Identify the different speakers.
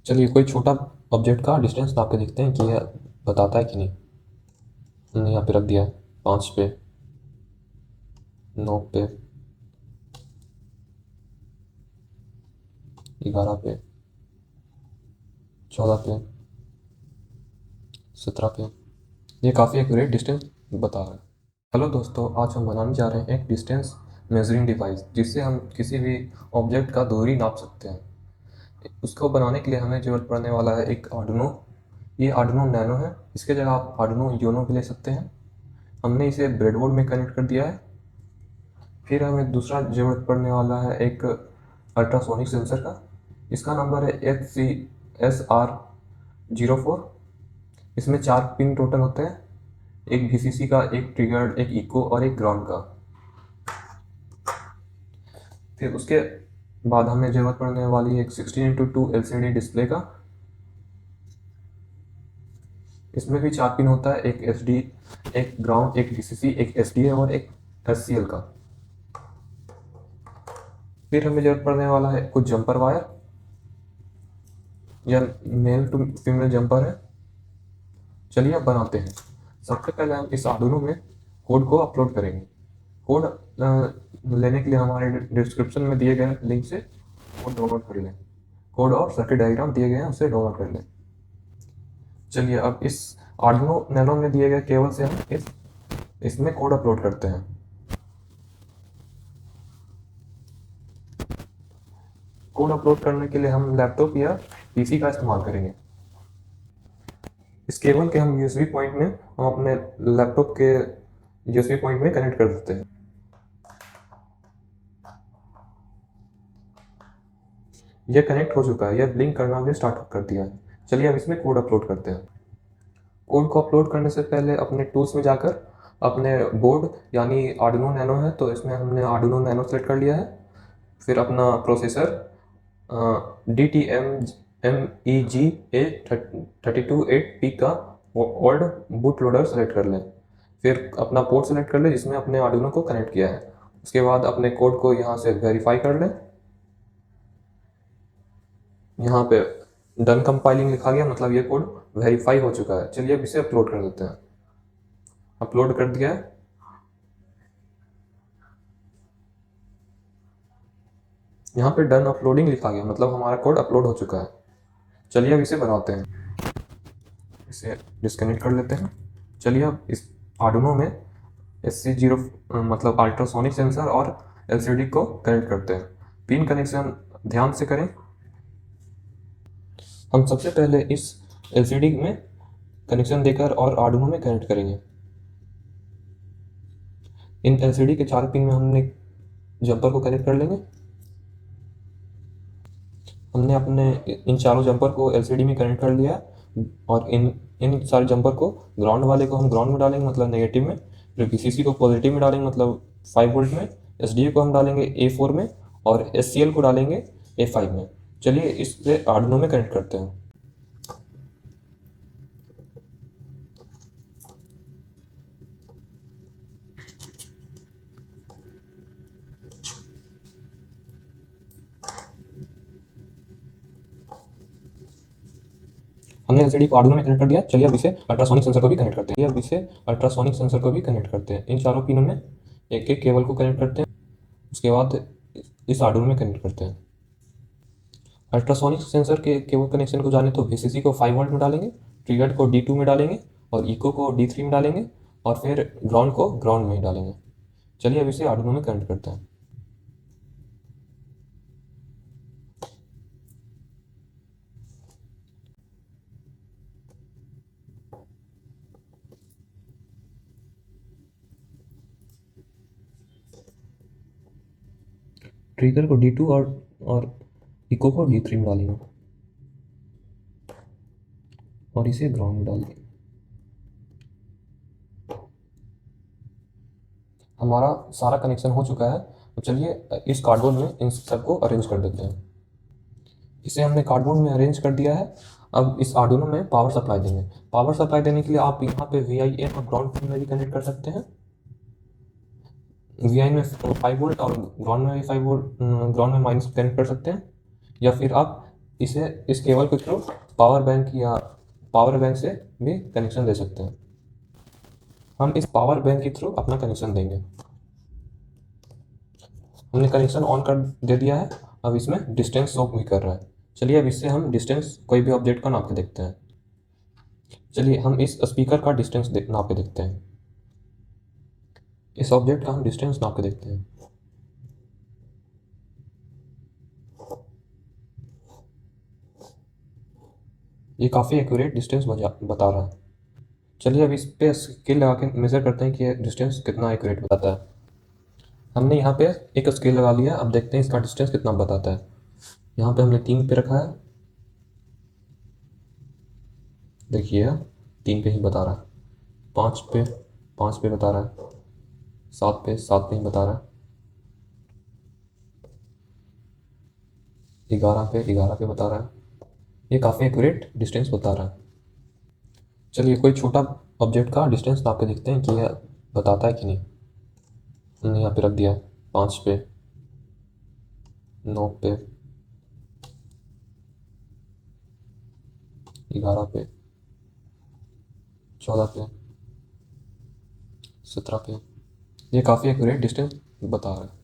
Speaker 1: चलिए कोई छोटा ऑब्जेक्ट का डिस्टेंस नाप के देखते हैं कि यह बताता है कि नहीं। हमने यहाँ पे रख दिया है 5 पे, 9 पे, 11 पे, 14 पे, 17 पे। ये काफ़ी एक्यूरेट डिस्टेंस बता रहा है। हेलो दोस्तों, आज हम बनाने जा रहे हैं एक डिस्टेंस मेजरिंग डिवाइस जिससे हम किसी भी ऑब्जेक्ट का दूरी नाप सकते हैं। उसको बनाने के लिए हमें ज़रूरत पड़ने वाला है एक आर्डिनो। ये आर्डिनो नैनो है, इसके जगह आप आर्डिनो यूनो भी ले सकते हैं। हमने इसे ब्रेडबोर्ड में कनेक्ट कर दिया है। फिर हमें दूसरा ज़रूरत पड़ने वाला है एक अल्ट्रासोनिक सेंसर का। इसका नंबर है HCSR04। इसमें 4 पिन टोटल होते हैं, एक VCC का, एक ट्रिगर्ड, एक इको और एक ग्राउंड का। फिर उसके बाद हमें ज़रूरत पड़ने वाली है एक 16x2 LCD डिस्प्ले का। इसमें भी 4 पिन होता है, एक SD, एक ग्राउंड, एक VCC, एक SDA और एक SCL का। फिर हमें ज़रूरत पड़ने वाला है कुछ जंपर वायर। यह मेल टू फीमेल जंपर है। चलिए अब बनाते हैं। सबसे पहले हम इस आर्डुइनो में कोड को अपलोड करेंगे। कोड लेने के लिए हमारे डिस्क्रिप्शन में दिए गए लिंक से कोड डाउनलोड कर लें। कोड और सर्किट डायग्राम दिए गए हैं, उसे डाउनलोड कर लें। चलिए अब इस आर्डिनो नैनो में दिए गए केबल से हम इसमें कोड अपलोड करते हैं। कोड अपलोड करने के लिए हम लैपटॉप या PC का इस्तेमाल करेंगे। इस केबल के हम USB पॉइंट में हम अपने लैपटॉप के USB पॉइंट में कनेक्ट कर देते हैं। यह कनेक्ट हो चुका है, यह ब्लिंक करना भी स्टार्ट कर दिया है। चलिए अब इसमें कोड अपलोड करते हैं। कोड को अपलोड करने से पहले अपने टूल्स में जाकर अपने बोर्ड, यानी आर्डिनो नैनो है तो इसमें हमने आर्डिनो नैनो सेलेक्ट कर लिया है। फिर अपना प्रोसेसर DTMEGA328P का ओल्ड बूट लोडर सेलेक्ट कर लें। फिर अपना पोर्ट सेलेक्ट कर लें जिसमें अपने आर्डिनो को कनेक्ट किया है। उसके बाद अपने कोड को यहाँ से वेरीफाई कर लें। यहाँ पे डन कंपाइलिंग लिखा गया, मतलब ये कोड वेरीफाई हो चुका है। चलिए अब इसे अपलोड कर देते हैं। अपलोड कर दिया है। यहाँ पे डन अपलोडिंग लिखा गया, मतलब हमारा कोड अपलोड हो चुका है। चलिए अब इसे बनाते हैं। इसे डिस्कनेक्ट कर लेते हैं। चलिए अब इस आर्डिनो में SC0 मतलब अल्ट्रासोनिक सेंसर और LCD को कनेक्ट करते हैं। पिन कनेक्शन ध्यान से करें। हम सबसे पहले इस LCD में कनेक्शन देकर और आर्डिनो में कनेक्ट करेंगे। इन LCD के 4 पिन में हमने जंपर को कनेक्ट कर लेंगे। हमने अपने इन चारों जंपर को LCD में कनेक्ट कर लिया है और इन इन सारे जंपर को, ग्राउंड वाले को हम ग्राउंड में डालेंगे मतलब नेगेटिव में, फिर VCC को पॉजिटिव में डालेंगे मतलब 5 वोल्ट में, SDA को हम डालेंगे A4 में और SCL को डालेंगे A5 में। चलिए इसे आर्डिनो में कनेक्ट करते हैं। हमने LCD को आर्डिनो में कनेक्ट कर दिया। चलिए अब इसे अल्ट्रासोनिक सेंसर को भी कनेक्ट करते हैं। अब इसे अल्ट्रासोनिक सेंसर को भी कनेक्ट करते हैं। इन चारों पिनों में एक एक केबल को कनेक्ट करते हैं। उसके बाद इस आर्डिनो में कनेक्ट करते हैं। अल्ट्रासोनिक सेंसर के केबल कनेक्शन को जाने तो VCC को 5 वोल्ट में डालेंगे, ट्रिगर को D2 में डालेंगे और इको को D3 में डालेंगे और फिर ग्राउंड को ग्राउंड में ही डालेंगे। चलिए अब इसे आर्डिनो में कनेक्ट करते हैं। ट्रिगर को D2 और इको को D3 में डालेंगे और इसे ग्राउंड में डाल देंगे। हमारा सारा कनेक्शन हो चुका है, तो चलिए इस कार्डबोर्ड में इन सबको अरेंज कर देते हैं। इसे हमने कार्डबोर्ड में अरेंज कर दिया है। अब इस आर्डिनो में पावर सप्लाई देंगे। पावर सप्लाई देने के लिए आप यहाँ पे VIN और ग्राउंड पिन में भी कनेक्ट कर सकते हैं। VIN में 5 वोल्ट और ग्राउंड में भी 5 वोल्ट, ग्राउंड में माइनस कनेक्ट कर सकते हैं। या फिर आप इसे इस केबल के थ्रू पावर बैंक या पावर बैंक से भी कनेक्शन दे सकते हैं। हम इस पावर बैंक के थ्रू अपना कनेक्शन देंगे। हमने कनेक्शन ऑन कर दे दिया है। अब इसमें डिस्टेंस शो भी कर रहा है। चलिए अब इससे हम डिस्टेंस कोई भी ऑब्जेक्ट का नाप के देखते हैं। चलिए हम इस स्पीकर का डिस्टेंस नाप के देखते हैं। इस ऑब्जेक्ट का हम डिस्टेंस नाप के देखते हैं। ये काफ़ी एक्यूरेट डिस्टेंस बता रहा है। चलिए अब इस पे स्केल लगा के मेज़र करते हैं कि ये डिस्टेंस कितना एक्यूरेट बताता है। हमने यहाँ पे एक स्केल लगा लिया। अब देखते हैं इसका डिस्टेंस कितना बताता है। यहाँ पे हमने 3 पे रखा है। देखिए 3 पे ही बता रहा है। 5 पे बता रहा है। 7 पे ही बता रहा है। 11 पे बता रहा है। ये काफ़ी एक्यूरेट डिस्टेंस बता रहा है। चलिए कोई छोटा ऑब्जेक्ट का डिस्टेंस नाप के देखते हैं कि यह बताता है कि नहीं। हमने यहाँ पे रख दिया है 5 पे, 9 पे, 11 पे, 14 पे, 17 पे। ये काफ़ी एक्यूरेट डिस्टेंस बता रहा है।